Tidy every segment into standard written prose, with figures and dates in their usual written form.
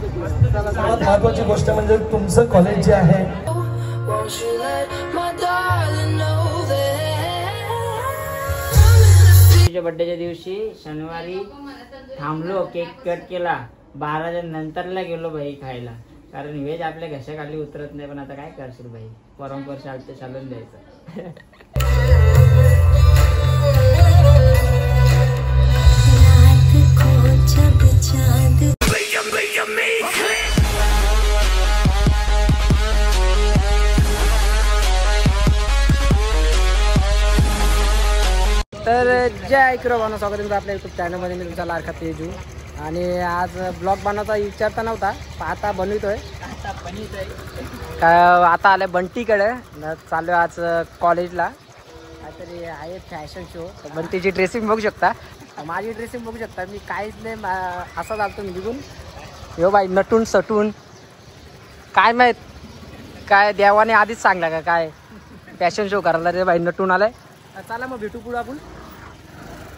सर्वात महत्वाची गोष्ट म्हणजे तुमचं कॉलेज जे आहे बर्थडेच्या दिवशी शनिवारी थांबलो, केक कट केला, 12च्या नंतरला गेलो भाई खायला, कारण व्हेज आपल्या घशाखाली उतरत नाही. पण आता काय करशील भाई, परंपर चालून द्यायचं. तर जय ऐकरो स्वागत तुमचं आपल्या यूट्यूब चॅनलमध्ये. मी तुमचा लाडका तेजू आणि आज ब्लॉग बनवायचा विचारता नव्हता, आता बनवितोय. आता आलं बंटीकडे, चालू आज कॉलेजला. काहीतरी आहे फॅशन शो. बंटीची ड्रेसिंग बघू शकता, माझी ड्रेसिंग बघू शकता. मी काहीच नाही, असा चालतो मी निघून. यो बाई नटून सटून काय माहीत काय देवाने आधीच सांगला का काय फॅशन शो करायला रे बाई, नटून आलाय. चला मग भेटू पुढं आपण.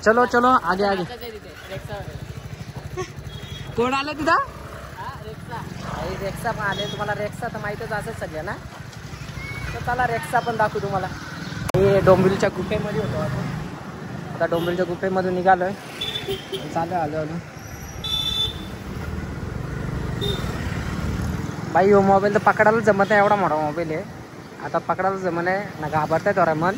चलो चलो आगे आगे. कोण आलं तिथं? रेक्सा पण आले. तुम्हाला रेक्सा तर माहीतच असेल सगळ्यांना. तर चला रेक्सा पण दाखवू तुम्हाला. हे डोंबिवलीच्या गुफेमध्ये होतो आपण. आता डोंबिवलीच्या गुफेमधून निघालोय, चालू आलो आलो. बाई हो मोबाईल तर पकडायला जमत नाही, एवढा मोठा मोबाईल आहे. आता पकडायला जमत नाही ना, घाबरताय थोडा मन.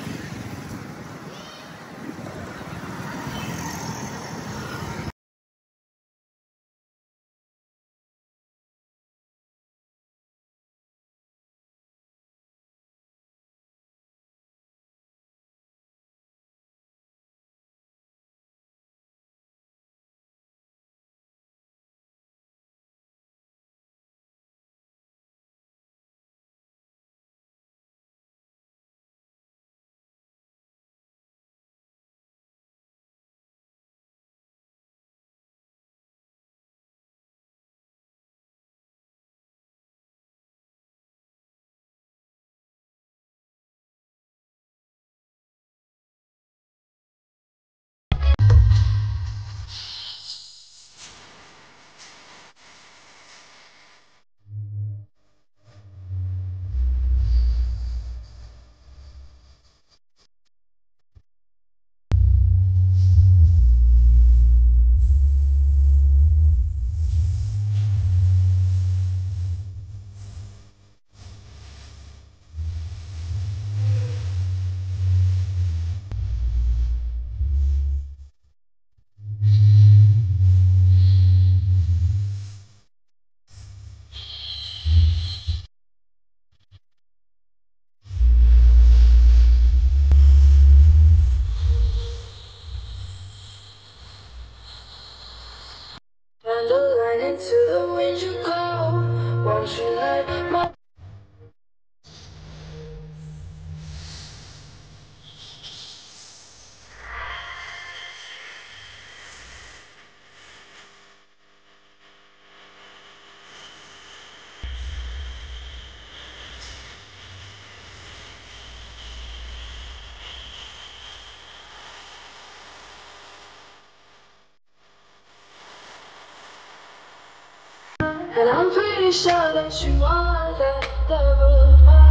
And I'm pretty sure that you want that love of mine,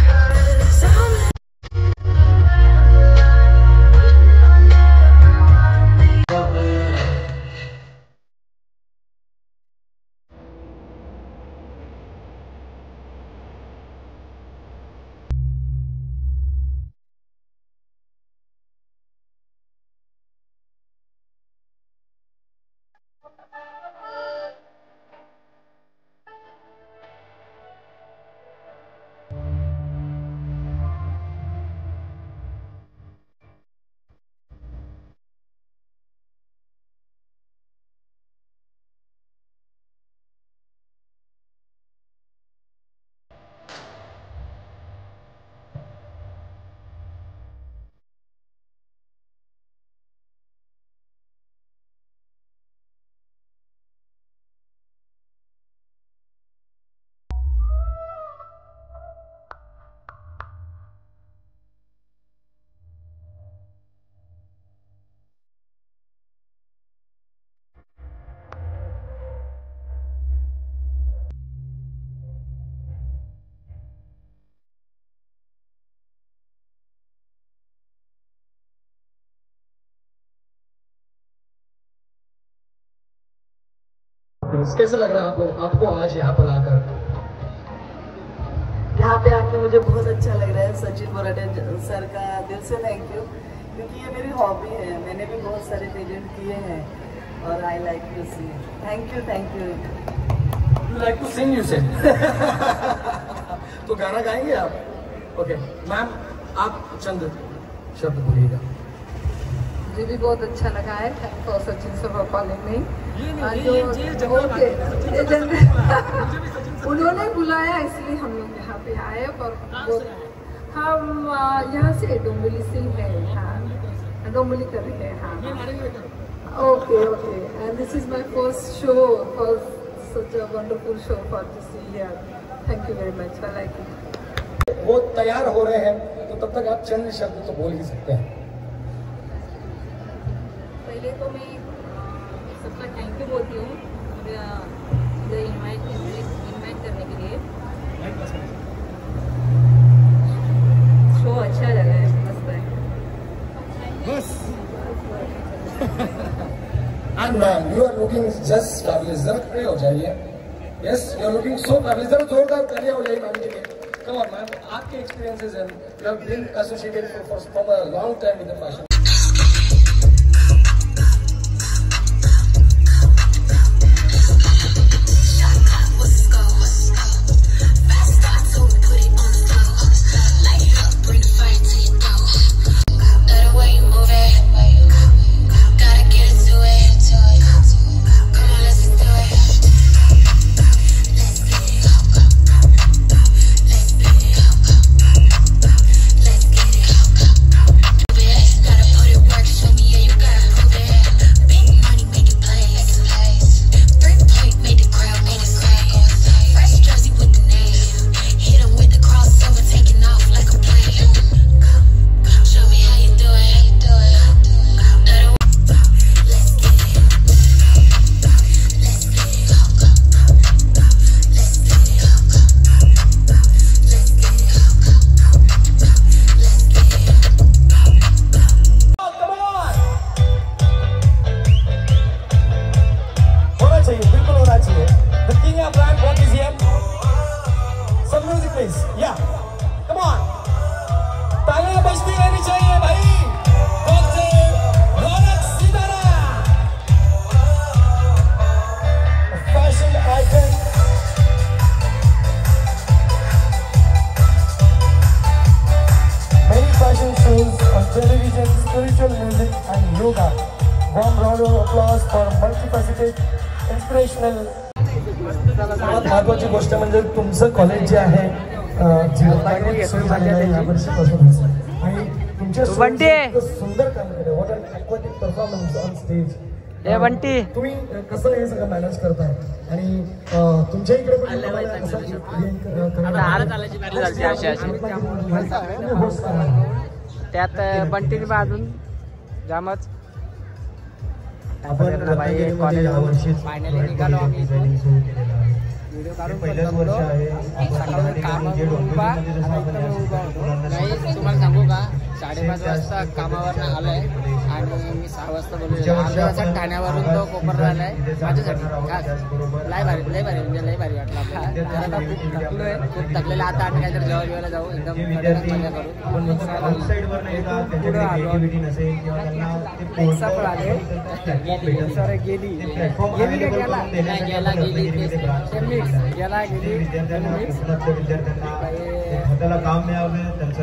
'cause I'm on everyone. कैसा लग रहा है आपको आज यहाँ पर आकर? यहाँ पे आके मुझे बहुत अच्छा लग रहा है। सचिन बोराटे सर का दिल से थैंक यू, क्योंकि ये मेरी हॉबी है। मैंने भी बहुत सारे पेजेंट किए हैं और I like to see. Thank you thank you. You like to sing, you said. तो गाना गाएंगे आप? ओके मैम, आप चंद शब्द बोलिएगा। मुझे भी बहुत अच्छा लगा है। Thank for Sachin sir for calling me. उन्होंने बुलाया इसलिए हम लोग यहाँ पे आए। और हम यहाँ से डोंबिवली से है। हाँ, डोंबिवली कर रहे हैं। हाँ, okay okay. And this is my first show, for such a wonderful show for to see here. Thank you very much. I like it. वो तैयार हो रहे हैं, तो तब तक आप चंद शब्द तो बोल ही सकते हैं। पहले तो मैं सबका थैंक यू बोलती हूँ इधर इनवाइट करने के लिए। शो अच्छा लगा है, मस्त है। And ma'am, you are looking just fabulous. जरा खड़े हो जाइए। Yes, you are looking so fabulous. जरा जोरदार तालियां हो जाइए मैम के लिए। Come on ma'am, आपके experiences and you have been associated from a long time with the fashion. महत्वाची गोष्ट म्हणजे तुमचं कॉलेज जे आहे सुरू झालेलं आहे यावर्षीपासून आणि तुमच्या सुंदर काम केलं. What an aquatic performance on stage. तुम्ही कसं हे सगळं मॅनेज करताय आणि तुमच्या इकडे पण त्यात बंटीने अजून जामच आपण कॉलेज फायनली निघालो आम्ही. व्हिडिओ काढून तुम्हाला सांगू का 5:30 वाजता कामावर आलोय आणि मी 6 वाजता बोललो. ठाण्यावरून तो कोपरला आलाय माझ्यासाठी. लय भारी म्हणजे लय भारी वाटलं आपल्याला. खूप थकलोय, खूप थकलेला. आता आम्ही काहीतरी जेवायला जाऊ, एकदम मजा करू. पुढे आलो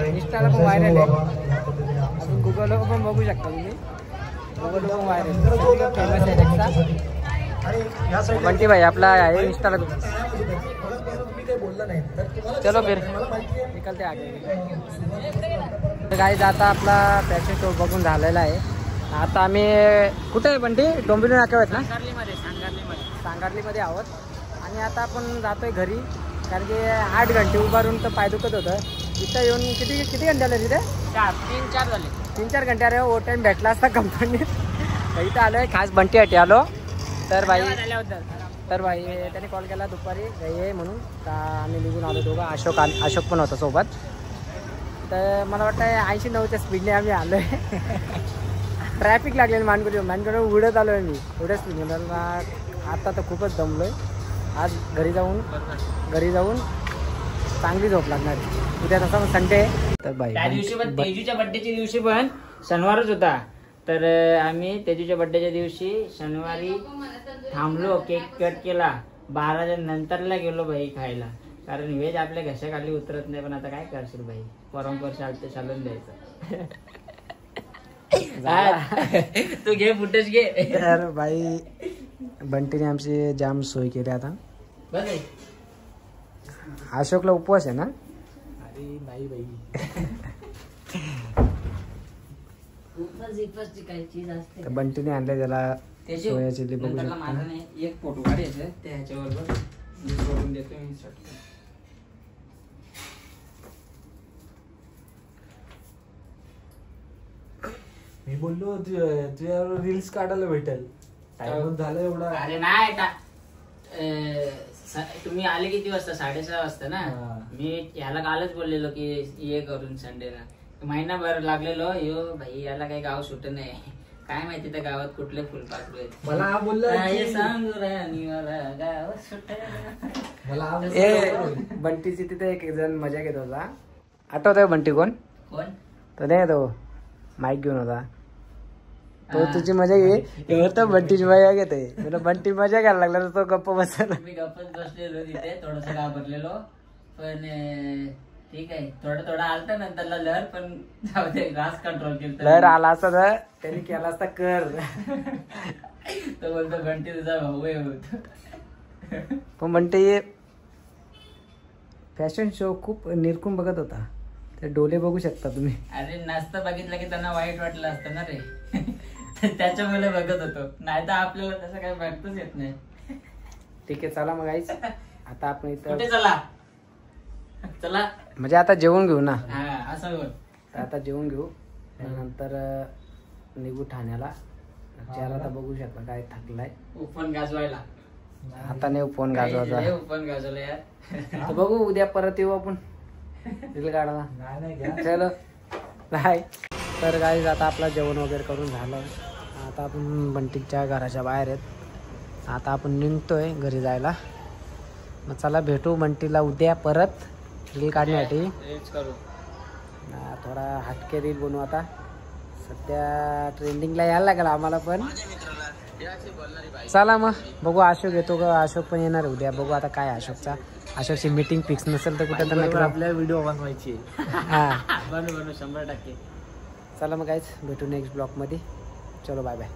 इंस्टाला पण व्हायरल आहे. अजून गुगलवर पण बघू शकता तुम्ही. गुगलवर पण व्हायरल फेमस आहे. बंटी भाई आपला आहे इंस्टाला. चलो फिर निकलते आगे. गाईज आता आपला फॅशन शो बघून झालेला आहे. आता आम्ही कुठे आहे बंटी? डोंबिवली नाक्यावर ना? सांगार्लीमध्ये आहोत. आणि आता आपण जातोय घरी, कारण की 8 घंटे उभारून तर पाय दुखत होतं. इथं येऊन किती घंटे आले तिथे? 3-4 झाले. 3-4 घंटे. अरे ओ टाईम भेटला असता कंपनीत. इथं आलो आहे खास बंटीसाठी आलो. तर भाई त्याने कॉल केला दुपारी ये म्हणून. तर आम्ही निघून आलो दोघं. अशोक पण होता सोबत. तर मला वाटतं 80-90च्या स्पीडने आम्ही आलो आहे. ट्रॅफिक लागलेलं मानकुरी उडत आलो आहे मी. एवढ्या स्पीड आता तर खूपच दमलोय. आज घरी जाऊन चांगली झोप लागणार. उद्या तसा पण संडे आहे. तर बाई त्या दिवशी पण तेजूच्या बड्डेच्या दिवशी पण शनिवारच होता. तर आम्ही तेजूच्या बड्डेच्या दिवशी शनिवारी थांबलो, केक कट केला, 12च्या नंतरला गेलो भाई खायला. कारण व्हेज आपल्या घशाखाली उतरत नाही. पण आता काय करशील भाई, परंपर चालून द्यायचं. तू घे फुटेज घे. तर बाई बंटीने आमची जाम सोय केली. आता अशोकला उपवास आहे ना? अरे नाही बाई, तर बंटीने आणले त्याला सोया चिल्ली. बघू शकता माझा नाही एक फोटो काढायचं त्याच्याबरोबर सोडून देतो मी. मी बोललो तुझ्या रील्स काढायला भेटेल. टाइम झालं एवढा. अरे नाही तुम्ही आले किती वाजता? 6:30 वाजता ना. मी याला कालच बोललेलो की ये करून संडेला. महिनाभर लागलेलो. यो भाई याला काही गाव सुट नाही. काय माहिती त्या गावात कुठले फुलपाखरू आहेत. मला बोलला बंटीची तिथे एक जण मजा घेत होता. आठवतोय बंटी कोण? तो नाही, तो माईक घेऊन होता तो. तुझी मजा घे. तर बंटीची मजा घेते. तुला बंटी मजा घ्यायला लागला तर तो गप्प बसला. मी गप्पच बसलेलो तिथे. थोडस घाबरलेलो पण ठीक आहे. थोडं आलता नंतरला लहर. पण जाऊ दे, ग्रास कंट्रोल केलं. लहर आला असता तर त्यांनी केला असता कर. तो बोलतो बंटी तुझा भाऊ आहे होत. पण बंटी फॅशन शो खूप निरखून बघत होता. ते डोले बघू शकता तुम्ही. अरे नाचता बघितलं की त्यांना वाईट वाटलं असतं ना रे. त्याच्यामुळे बघत होतो. नाही तर आपल्याला तसं काही बघतच येत नाही. ठीक आहे, चला मग आईच आता आपण इथं कुठे चला म्हणजे आता जेवून घेऊ ना. असं बोल. आता जेवून घेऊ, नंतर निघू ठाण्याला. चेहरा आता बघू शकता काय थकलाय. ओपन गाजवायला आता नाही फोन गाजवायचा. ओपन गाजवलं यार. तर बघू उद्या परत येऊ आपण रील काढायला. चलो बाय. तर गाईज आता आपलं जेवण वगैरे करून झालं. आता आपण बंटीच्या घराच्या बाहेर आहेत. आता आपण निघतोय घरी जायला. मग चला भेटू बंटीला उद्या परत रील काढण्यासाठी. थोडा हटके रील बनवू. आता सध्या ट्रेंडिंगला यायला लागला आम्हाला पण. चला मग बघू. अशोक येतो का? अशोक पण येणार उद्या. बघू आता काय अशोकची मीटिंग फिक्स नसेल तर कुठे तर आपल्या व्हिडिओ बनवायची. हा बनू 100%. चला मग काहीच भेटू नेक्स्ट ब्लॉग मध्ये. चलो बाय बाय.